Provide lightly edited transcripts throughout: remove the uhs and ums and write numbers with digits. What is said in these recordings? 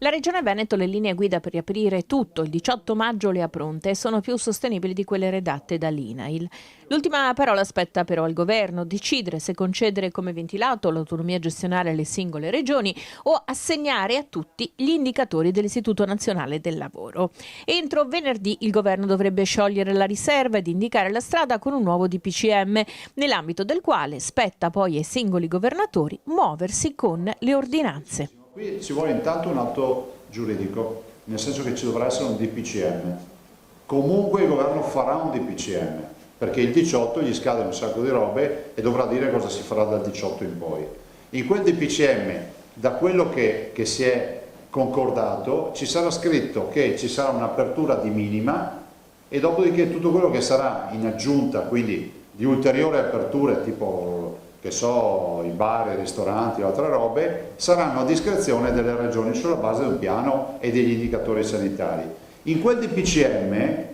La Regione Veneto le linee guida per riaprire tutto il 18 maggio le ha pronte e sono più sostenibili di quelle redatte dall'INAIL. L'ultima parola spetta però al governo decidere se concedere come ventilato l'autonomia gestionale alle singole regioni o assegnare a tutti gli indicatori dell'Istituto Nazionale del Lavoro. Entro venerdì il governo dovrebbe sciogliere la riserva ed indicare la strada con un nuovo DPCM, nell'ambito del quale spetta poi ai singoli governatori muoversi con le ordinanze. Qui ci vuole intanto un atto giuridico, nel senso che ci dovrà essere un DPCM. Comunque il governo farà un DPCM, perché il 18 gli scade un sacco di robe e dovrà dire cosa si farà dal 18 in poi. In quel DPCM, da quello che si è concordato, ci sarà scritto che ci sarà un'apertura di minima e dopodiché tutto quello che sarà in aggiunta, quindi di ulteriori aperture tipo, che so, i bar, i ristoranti o altre robe, saranno a discrezione delle regioni sulla base di un piano e degli indicatori sanitari. In quel DPCM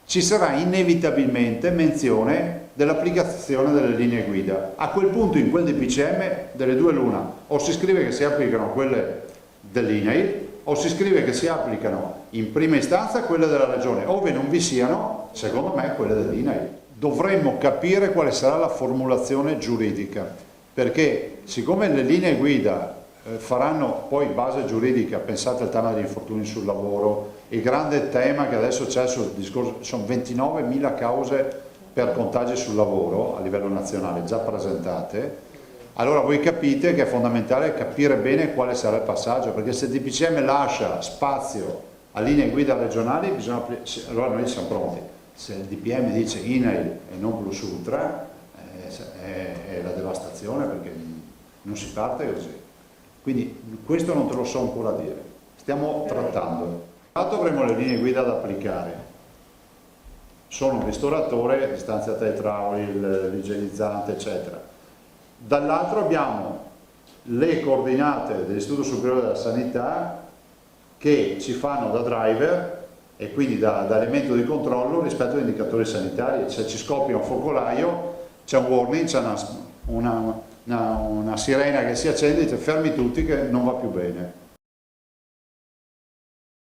ci sarà inevitabilmente menzione dell'applicazione delle linee guida. A quel punto in quel DPCM delle due l'una, o si scrive che si applicano quelle dell'INAIL o si scrive che si applicano in prima istanza quelle della regione, ove non vi siano, secondo me, quelle dell'INAIL. Dovremmo capire quale sarà la formulazione giuridica, perché siccome le linee guida faranno poi base giuridica, pensate al tema degli infortuni sul lavoro, il grande tema che adesso c'è sul discorso, sono 29.000 cause per contagi sul lavoro a livello nazionale già presentate, allora voi capite che è fondamentale capire bene quale sarà il passaggio, perché se il DPCM lascia spazio a linee guida regionali, allora noi siamo pronti. Se il DPM dice INAIL e non Plus Ultra è la devastazione, perché non si parte così. Quindi questo non te lo so ancora dire, stiamo trattando. Intanto avremo le linee guida da applicare, sono un ristoratore, distanza tetrauri, l'igienizzante eccetera. Dall'altro abbiamo le coordinate dell'Istituto Superiore della Sanità che ci fanno da driver e quindi da elemento di controllo rispetto agli indicatori sanitari. Se ci scoppia un focolaio c'è un warning, c'è una sirena che si accende e dice fermi tutti che non va più bene.